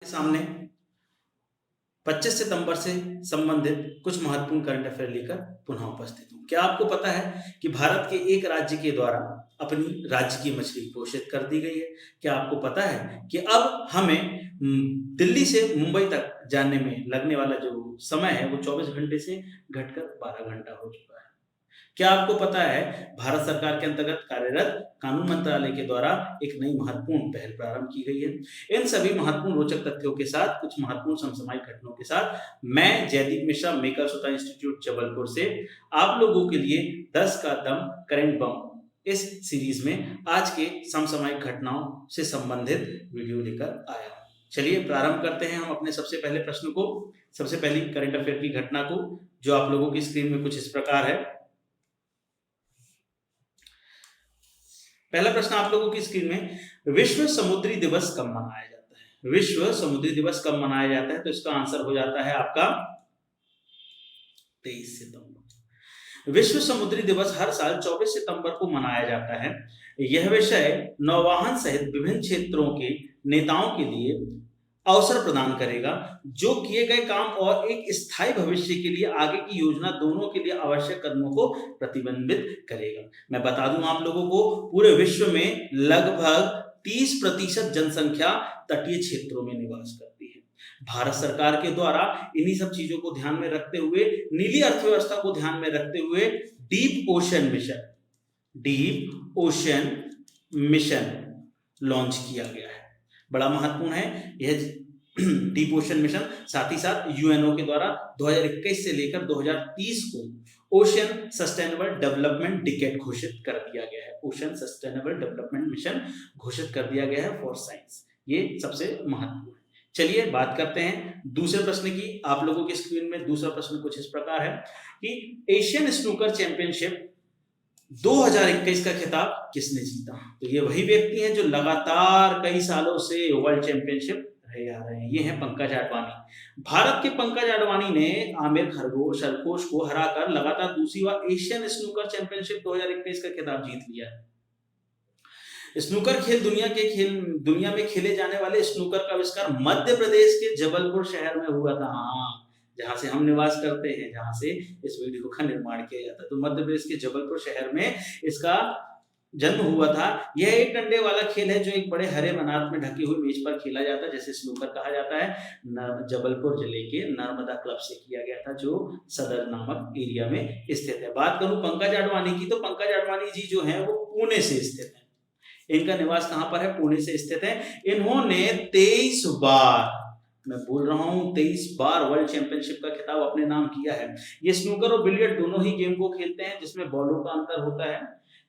सामने 25 सितंबर से संबंधित कुछ महत्वपूर्ण करंट अफेयर लेकर पुनः उपस्थित हूँ। क्या आपको पता है कि भारत के एक राज्य के द्वारा अपनी राज्य की मछली घोषित कर दी गई है? क्या आपको पता है कि अब हमें दिल्ली से मुंबई तक जाने में लगने वाला जो समय है वो 24 घंटे से घटकर 12 घंटा हो चुका है? क्या आपको पता है भारत सरकार के अंतर्गत कार्यरत कानून मंत्रालय के द्वारा एक नई महत्वपूर्ण पहल प्रारंभ की गई है? इन सभी महत्वपूर्ण रोचक तथ्यों के साथ कुछ महत्वपूर्ण समसामयिक घटनाओं के साथ मैं जयदीप मिश्रा मेकर स्वतः इंस्टीट्यूट जबलपुर से आप लोगों के लिए 10 का दम करंट बम इस सीरीज में आज के समसामयिक घटनाओं से संबंधित वीडियो लेकर आया हूं। चलिए प्रारंभ करते हैं हम अपने सबसे पहले प्रश्न को, सबसे पहली करंट अफेयर की घटना को, जो आप लोगों की स्क्रीन में कुछ इस प्रकार है। पहला प्रश्न आप लोगों की स्क्रीन में, विश्व समुद्री दिवस कब मनाया जाता है? विश्व समुद्री दिवस कब मनाया जाता है? तो इसका आंसर हो जाता है आपका 23 सितंबर। विश्व समुद्री दिवस हर साल 24 सितंबर को मनाया जाता है। यह विषय नौवहन सहित विभिन्न क्षेत्रों के नेताओं के लिए अवसर प्रदान करेगा, जो किए गए काम और एक स्थायी भविष्य के लिए आगे की योजना दोनों के लिए आवश्यक कदमों को प्रतिबिंबित करेगा। मैं बता दूं आप लोगों को, पूरे विश्व में लगभग 30% जनसंख्या तटीय क्षेत्रों में निवास करती है। भारत सरकार के द्वारा इन्हीं सब चीजों को ध्यान में रखते हुए, नीली अर्थव्यवस्था को ध्यान में रखते हुए डीप ओशन मिशन लॉन्च किया गया है। बड़ा महत्वपूर्ण है यह डीप ओशन मिशन। साथ ही साथ यूएनओ के द्वारा 2021 से लेकर 2030 को ओशन सस्टेनेबल डेवलपमेंट डिकेड घोषित कर दिया गया है। ओशन सस्टेनेबल डेवलपमेंट मिशन घोषित कर दिया गया है फॉर साइंस। ये सबसे महत्वपूर्ण है। चलिए बात करते हैं दूसरे प्रश्न की। आप लोगों की स्क्रीन में दूसरा प्रश्न कुछ इस प्रकार है कि एशियन स्नूकर चैंपियनशिप 2021 का खिताब किसने जीता? तो ये वही व्यक्ति हैं जो लगातार कई सालों से वर्ल्ड चैंपियनशिप रहे आ रहे हैं। ये हैं पंकज आडवाणी। भारत के पंकज आडवाणी ने आमिर खरगोश को हराकर लगातार दूसरी बार एशियन स्नूकर चैंपियनशिप 2021 का खिताब जीत लिया है। स्नूकर खेल दुनिया में खेले जाने वाले स्नूकर का आविष्कार मध्य प्रदेश के जबलपुर शहर में हुआ था। जहां से हम निवास करते हैं, जहां से इस वीडियो का निर्माण किया जाता है, तो मध्य प्रदेश के जबलपुर शहर में इसका जन्म हुआ था। यह एक डंडे वाला खेल है जो एक बड़े हरे बनात में ढकी हुई मेज पर खेला जाता है, जैसे स्नूकर कहा जाता है। जबलपुर जिले के नर्मदा क्लब से किया गया था, जो सदर नामक एरिया में स्थित है। बात करूं पंकज आडवाणी की, तो पंकज आडवाणी जी जो है वो पुणे से स्थित है। इनका निवास कहां पर है? पुणे से स्थित है। इन्होंने 23 बार, मैं बोल रहा हूं 23 बार वर्ल्ड चैंपियनशिप का खिताब अपने नाम किया है। ये स्नूकर और बिलियर्ड दोनों ही गेम को खेलते हैं, जिसमें बॉलों का अंतर होता है,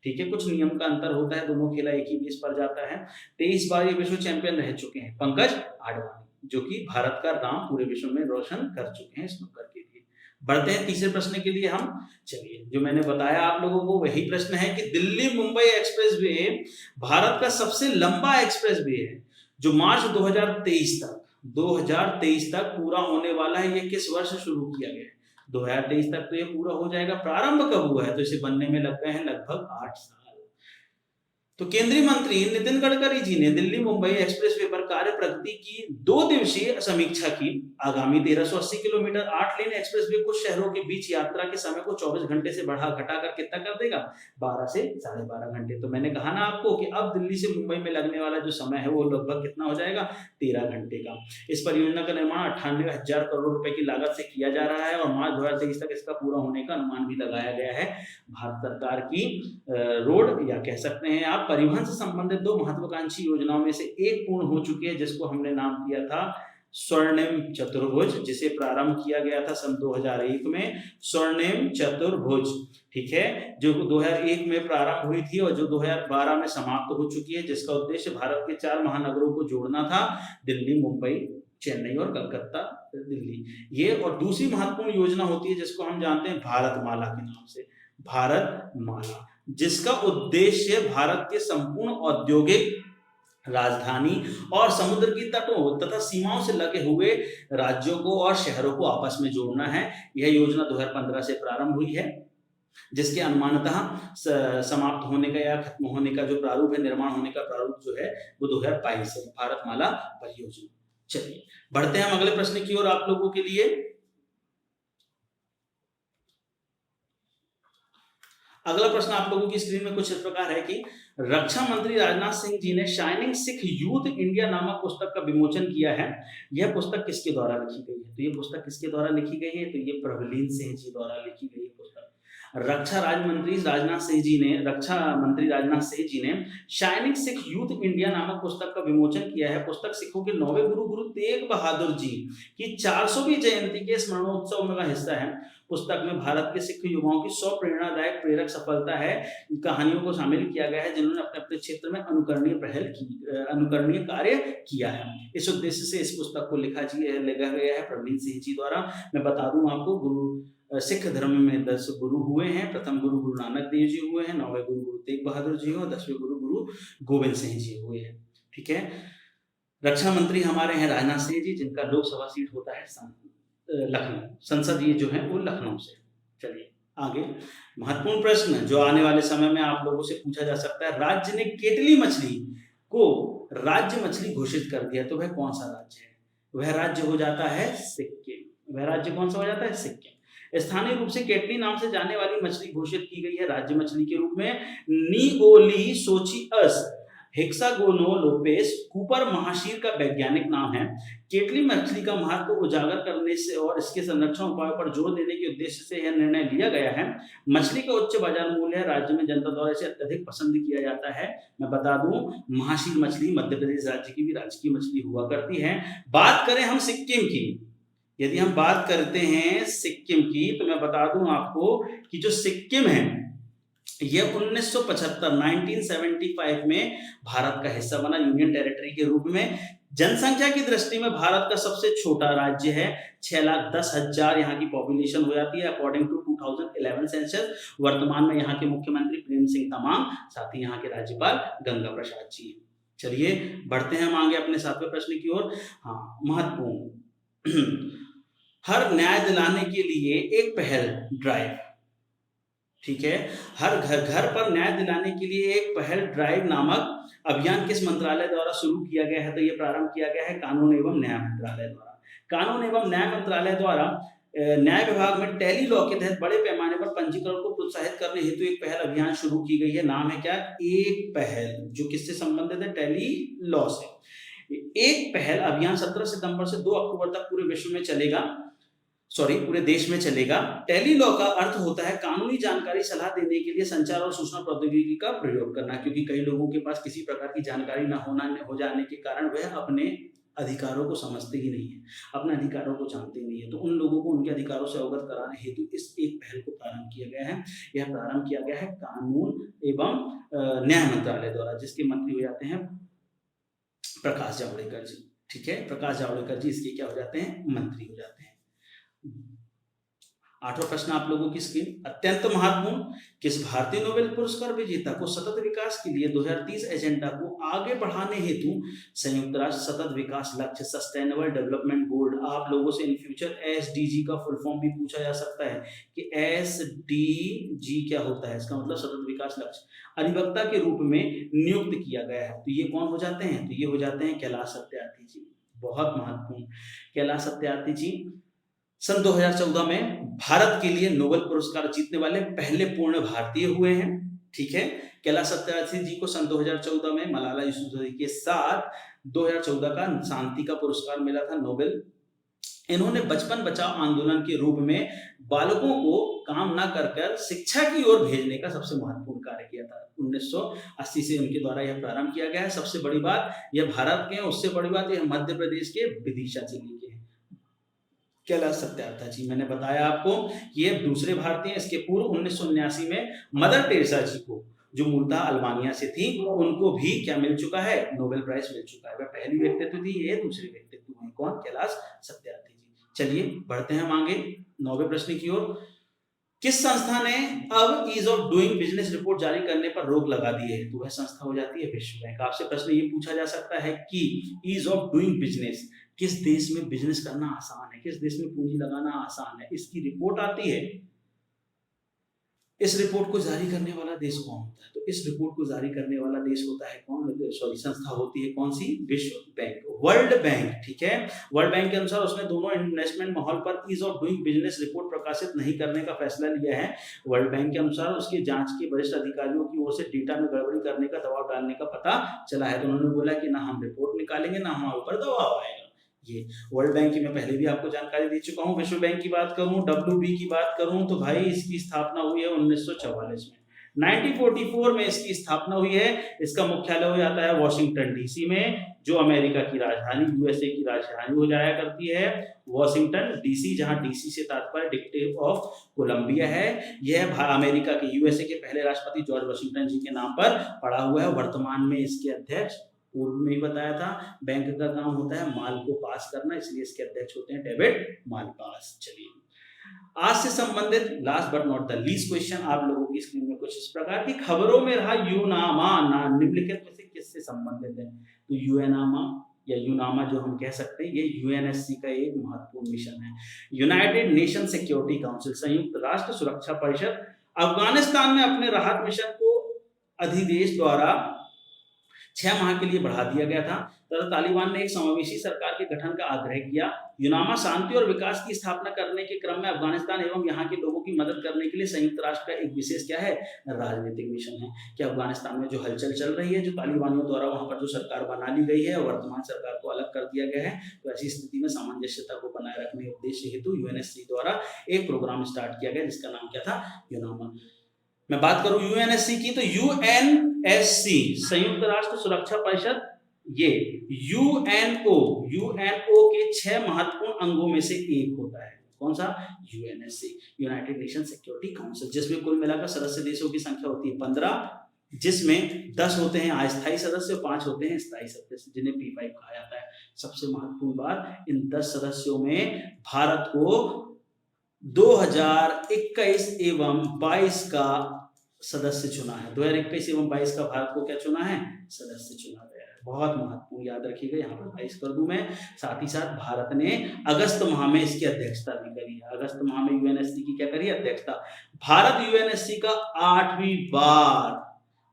ठीक है, कुछ नियम का अंतर होता है, दोनों खेला एक ही बेस पर जाता है। 23 बार ये विश्व चैंपियन रह चुके हैं पंकज आडवाणी, जो कि भारत का नाम पूरे विश्व में रोशन कर चुके हैं स्नूकर के लिए। बढ़ते हैं तीसरे प्रश्न के लिए हम। चलिए, जो मैंने बताया आप लोगों को वही प्रश्न है कि दिल्ली मुंबई एक्सप्रेस वे भारत का सबसे लंबा एक्सप्रेस वे है, जो मार्च 2023 तक पूरा होने वाला है। ये किस वर्ष शुरू किया गया है? 2023 तक तो ये पूरा हो जाएगा। प्रारंभ कब हुआ है? तो इसे बनने में लग गए हैं लगभग 8 साल। तो केंद्रीय मंत्री नितिन गडकरी जी ने दिल्ली मुंबई एक्सप्रेसवे पर कार्य प्रगति की 2 दिवसीय समीक्षा की। आगामी 1380 किलोमीटर 8 लेन एक्सप्रेसवे कुछ शहरों के बीच यात्रा के समय को 24 घंटे से घटाकर कितना कर देगा? 12 से 12.5 घंटे। तो मैंने कहा ना आपको कि अब दिल्ली से मुंबई में लगने वाला जो समय है वो लगभग कितना हो जाएगा? 13 घंटे का। इस परियोजना का निर्माण 98,000 करोड़ रुपए की लागत से किया जा रहा है और मार्च 2023 तक इसका पूरा होने का अनुमान भी लगाया गया है। भारत सरकार की रोड, या कह सकते हैं आप परिवहन से संबंधित 2 महत्वाकांक्षी योजनाओं में से एक पूर्ण हो चुकी है, जिसको हमने नाम दिया था स्वर्णिम चतुर्भुज, जिसे प्रारंभ किया गया था सन 2001 में। स्वर्णिम चतुर्भुज, ठीक है, जो 2001 में प्रारंभ हुई थी और जो 2012 में समाप्त हो चुकी है, जिसका उद्देश्य भारत के 4 महानगरों को जोड़ना था, दिल्ली, मुंबई, चेन्नई और कलकत्ता, दिल्ली। ये और दूसरी महत्वपूर्ण योजना होती है जिसको हम जानते हैं भारतमाला के नाम से। भारतमाला, जिसका उद्देश्य भारत के संपूर्ण औद्योगिक राजधानी और समुद्र की तटों तथा सीमाओं से लगे हुए राज्यों को और शहरों को आपस में जोड़ना है। यह योजना 2015 से प्रारंभ हुई है, जिसके अनुमानतः समाप्त होने का या खत्म होने का जो प्रारूप है, निर्माण होने का प्रारूप जो है वो 2022 है। भारतमाला परियोजना। चलिए बढ़ते हैं हम अगले प्रश्न की ओर आप लोगों के लिए। अगला प्रश्न आप लोगों की स्क्रीन में कुछ इस प्रकार है कि रक्षा मंत्री राजनाथ सिंह जी ने शाइनिंग सिख यूथ इंडिया नामक पुस्तक का विमोचन किया है। यह पुस्तक किसके द्वारा लिखी गई है? तो ये पुस्तक किसके द्वारा लिखी गई है? तो ये प्रभुलीन सिंह जी द्वारा लिखी गई है पुस्तक। रक्षा मंत्री राजनाथ सिंह जी ने शाइनिंग सिख यूथ इंडिया नामक पुस्तक का विमोचन किया है। पुस्तक सिखों के 9वें गुरु तेग बहादुर जी की 400वीं जयंती के स्मरणोत्सव में का हिस्सा है। पुस्तक में भारत के सिख युवाओं की 100 प्रेरणादायक प्रेरक सफलता है कहानियों को शामिल किया गया है जिन्होंने अपने अपने क्षेत्र में अनुकरणीय कार्य किया है। इस उद्देश्य से इस पुस्तक को लिखा गया है प्रवीण सिंह जी द्वारा। मैं बता दूं आपको, सिख धर्म में 10 गुरु हुए हैं। प्रथम गुरु गुरु नानक देव जी हुए हैं, 9वें गुरु गुरु तेग बहादुर जी और 10वें गुरु गुरु गोविंद सिंह जी हुए हैं। ठीक है, रक्षा मंत्री हमारे हैं राजनाथ सिंह जी, जिनका लोकसभा सीट होता है लखनऊ, संसद ये जो है वो लखनऊ से। चलिए आगे, महत्वपूर्ण प्रश्न जो आने वाले समय में आप लोगों से पूछा जा सकता है। राज्य ने केटली मछली को राज्य मछली घोषित कर दिया, तो वह कौन सा राज्य है? वह राज्य हो जाता है सिक्किम। वह राज्य कौन सा हो जाता है? सिक्किम। स्थानीय रूप से केटली नाम से जाने वाली मछली घोषित की गई है राज्य मछली के रूप में निओली सोचिअस हेक्सागोनोलोपेस कूपर महाशीर का वैज्ञानिक नाम है। केटली मछली का महत्व को उजागर करने से और इसके संरक्षण उपायों पर जोर देने के उद्देश्य से यह निर्णय लिया गया है। मछली का उच्च बाजार मूल्य है, राज्य में जनता द्वारा इसे अत्यधिक पसंद किया जाता है। मैं बता दूं, महाशीर मछली मध्य प्रदेश राज्य की भी राजकीय मछली हुआ करती है। बात करें हम सिक्किम की, यदि हम बात करते हैं सिक्किम की, तो मैं बता दूं आपको कि जो सिक्किम है यह 1975 में भारत का हिस्सा बना, यूनियन टेरिटरी के रूप में। जनसंख्या की दृष्टि में भारत का सबसे छोटा राज्य है, 6,10,000 यहाँ की पॉपुलेशन हो जाती है अकॉर्डिंग टू 2011 सेंसस। वर्तमान में यहाँ के मुख्यमंत्री प्रेम सिंह तमांग, साथ ही यहाँ के राज्यपाल गंगा प्रसाद जी। चलिए बढ़ते हैं हम आगे अपने 7वें प्रश्न की ओर। हाँ, महत्वपूर्ण हर न्याय दिलाने के लिए एक पहल ड्राइव। ठीक है, हर घर पर न्याय दिलाने के लिए एक पहल ड्राइव नामक अभियान किस मंत्रालय द्वारा शुरू किया गया है? तो ये प्रारंभ किया गया है कानून एवं न्याय मंत्रालय द्वारा। कानून एवं न्याय मंत्रालय द्वारा न्याय विभाग में टेली लॉ के तहत बड़े पैमाने पर पंजीकरण को प्रोत्साहित करने हेतु एक पहल अभियान शुरू की गई है। नाम है क्या? एक पहल, जो किससे संबंधित है? टेली लॉ से। एक पहल अभियान 17 सितंबर से 2 अक्टूबर तक पूरे विश्व में चलेगा, पूरे देश में चलेगा। टेली लॉ का अर्थ होता है कानूनी जानकारी सलाह देने के लिए संचार और सूचना प्रौद्योगिकी का प्रयोग करना, क्योंकि कई लोगों के पास किसी प्रकार की जानकारी न हो जाने के कारण वह अपने अधिकारों को समझते ही नहीं है, अपने अधिकारों को जानते ही नहीं है। तो उन लोगों को उनके अधिकारों से अवगत कराने हेतु इस एक पहल को प्रारंभ किया गया है। यह प्रारंभ किया गया है कानून एवं न्याय मंत्रालय द्वारा, जिसके मंत्री हो जाते हैं प्रकाश जावड़ेकर जी। ठीक है, प्रकाश जावड़ेकर जी इसके क्या हो जाते हैं? मंत्री हो जाते हैं। 8वां प्रश्न आप लोगों की स्क्रीन, अत्यंत महत्वपूर्ण, किस भारतीय नोबेल पुरस्कार विजेता को सतत विकास के लिए 2030 एजेंडा को आगे बढ़ाने हेतु संयुक्त राष्ट्र सतत विकास लक्ष्य सस्टेनेबल डेवलपमेंट गोल, आप लोगों से इन फ्यूचर एसडीजी का फुल फॉर्म भी पूछा जा सकता है कि एसडीजी क्या होता है? इसका मतलब सतत विकास लक्ष्य, अधिवक्ता के रूप में नियुक्त किया गया है। तो ये कौन हो जाते हैं? तो ये हो जाते हैं कैलाश सत्यार्थी जी। बहुत महत्वपूर्ण, कैलाश सत्यार्थी जी सन 2014 में भारत के लिए नोबेल पुरस्कार जीतने वाले पहले पूर्ण भारतीय हुए हैं। ठीक है, कैलाश सत्यार्थी जी को सन 2014 में मलाला यूसुफजई के साथ 2014 का शांति का पुरस्कार मिला था नोबेल। इन्होंने बचपन बचाओ आंदोलन के रूप में बालकों को काम न कर शिक्षा की ओर भेजने का सबसे महत्वपूर्ण कार्य किया था। 1980 से उनके द्वारा यह प्रारंभ किया गया है। सबसे बड़ी बात यह भारत के, उससे बड़ी बात यह मध्य प्रदेश के विदिशा जिले के हैं कैलाश सत्यार्थी जी। मैंने बताया आपको ये दूसरे भारतीय। इसके पूर्व 1979 में मदर टेरेसा जी को, जो मूलतः अल्बानिया से थी, उनको भी क्या मिल चुका है? नोबेल प्राइज मिल चुका है। वह पहली व्यक्तित्व थी, ये दूसरे व्यक्तित्व हैं। कौन? कैलाश सत्यार्थी जी। चलिए बढ़ते हैं हम आगे 9वें प्रश्न की ओर। किस संस्था ने अब ease of doing business report जारी करने पर रोक लगा दी है? तो वह संस्था हो जाती है विश्व बैंक। आपसे प्रश्न ये पूछा जा सकता है कि ईज ऑफ डूइंग बिजनेस, किस देश में बिजनेस करना आसान है, किस देश में पूंजी लगाना आसान है, इसकी रिपोर्ट आती है इस रिपोर्ट को जारी करने वाला देश कौन होता है? तो इस रिपोर्ट को जारी करने वाला देश होता है कौन? सॉरी, संस्था होती है कौन सी? विश्व बैंक, वर्ल्ड बैंक। ठीक है, वर्ल्ड बैंक के अनुसार उसने दोनों इन्वेस्टमेंट माहौल पर ease of doing business report प्रकाशित नहीं करने का फैसला लिया है। वर्ल्ड बैंक के अनुसार उसके जांच के वरिष्ठ अधिकारियों की ओर से डेटा में गड़बड़ी करने का दबाव डालने का पता चला है। तो उन्होंने बोला कि ना हम रिपोर्ट निकालेंगे, ना हमारे ऊपर दबाव आएगा। ये वर्ल्ड बैंक की मैं पहले भी आपको जानकारी दे चुका हूं। विश्व बैंक की बात करूं, WB की बात करूं, तो भाई इसकी स्थापना हुई है 1944 में। 1944 में इसकी स्थापना हुई है। इसका मुख्यालय हो जाता है वॉशिंगटन DC में, जो अमेरिका की राजधानी, USA की राजधानी हो जाया करती है वॉशिंगटन DC, जहां DC से तात्पर्य डिस्ट्रिक्ट ऑफ कोलंबिया है। यह अमेरिका के USA के पहले राष्ट्रपति जॉर्ज वॉशिंगटन जी के नाम पर पड़ा हुआ है। वर्तमान में इसके अध्यक्ष, पूर्व में ही बताया था, बैंक का काम होता है माल को पास करना, इसलिए इसके अध्यक्ष होते हैं डेविड मालपास। चलिए, आज से संबंधित last but not the least question आप लोगों की स्क्रीन में कुछ इस प्रकार की खबरों में रहा। यूनामा निम्नलिखित में से किससे संबंधित है? तो यूएनामा या यूनामा जो हम कह सकते हैं, ये UNSC का एक महत्वपूर्ण मिशन है। यूनाइटेड नेशन सिक्योरिटी काउंसिल, संयुक्त राष्ट्र सुरक्षा परिषद, अफगानिस्तान में अपने राहत मिशन को अधिदेश द्वारा 6 माह के लिए बढ़ा दिया गया था तथा तालिबान ने एक समावेशी सरकार के गठन का आग्रह किया। यूनामा शांति और विकास की स्थापना करने के क्रम में अफगानिस्तान एवं यहाँ के लोगों की मदद करने के लिए संयुक्त राष्ट्र का एक विशेष क्या है? राजनीतिक मिशन है। कि अफगानिस्तान में जो हलचल चल रही है, जो तालिबानियों द्वारा वहां पर जो सरकार बना ली गई है और वर्तमान सरकार को अलग कर दिया गया है, तो ऐसी स्थिति में सामंजस्यता को बनाए रखने के उद्देश्य हेतु UNSC द्वारा एक प्रोग्राम स्टार्ट किया गया जिसका नाम क्या था? यूनामा। मैं बात करूं UNSC की, तो UNSC संयुक्त राष्ट्र सुरक्षा परिषद, ये UNO के 6 महत्वपूर्ण अंगों में से एक होता है। कौन सा? UNSC, United nation security council, जिसमें कुल मिलाकर सदस्य देशों की संख्या होती है 15, जिसमें 10 होते हैं अस्थायी सदस्य और 5 होते हैं स्थायी सदस्य, जिन्हें P5 कहा जाता है। सबसे महत्वपूर्ण बात, इन 10 सदस्यों में भारत को 2021 एवं 22 का सदस्य चुना है। 2021 एवं 22 का भारत को क्या चुना है? सदस्य चुना गया है। बहुत महत्वपूर्ण, याद रखिएगा, यहाँ पर 22 कर दूं मैं। साथ ही साथ भारत ने अगस्त माह में इसकी अध्यक्षता भी करी है। अगस्त माह में UNSC की क्या करी? अध्यक्षता। भारत UNSC का 8वीं बार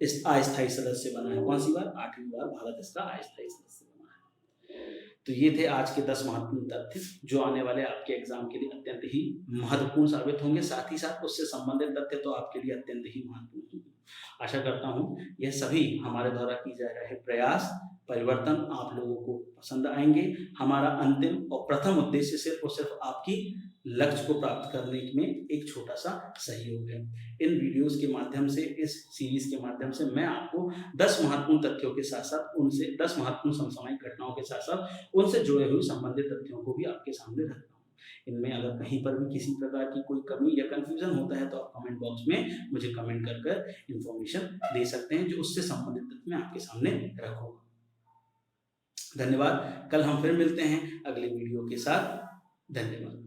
इस अस्थायी सदस्य बना है। कौन सी बार? 8वीं बार भारत इसका अस्थायी सदस्य बना है। तो ये थे आज के 10 महत्वपूर्ण तथ्य जो आने वाले आपके एग्जाम के लिए अत्यंत ही महत्वपूर्ण साबित होंगे। साथ ही साथ उससे संबंधित तथ्य तो आपके लिए अत्यंत ही महत्वपूर्ण होंगे। आशा करता हूँ यह सभी हमारे द्वारा की जा रहे प्रयास, परिवर्तन आप लोगों को पसंद आएंगे। हमारा अंतिम और प्रथम उद्देश्य सिर्फ और सिर्फ आपकी लक्ष्य को प्राप्त करने में एक छोटा सा सहयोग है। इन वीडियोस के माध्यम से, इस सीरीज के माध्यम से मैं आपको 10 महत्वपूर्ण तथ्यों के साथ साथ उनसे 10 महत्वपूर्ण समसामयिक घटनाओं के साथ साथ उनसे जुड़े हुए संबंधित तथ्यों को भी आपके सामने रखता हूँ। इनमें अगर कहीं पर भी किसी प्रकार की कोई कमी या कंफ्यूजन होता है तो आप कमेंट बॉक्स में मुझे कमेंट कर इंफॉर्मेशन दे सकते हैं, जो उससे संबंधित तथ्य मैं आपके सामने रखूंगा। धन्यवाद। कल हम फिर मिलते हैं अगले वीडियो के साथ। धन्यवाद।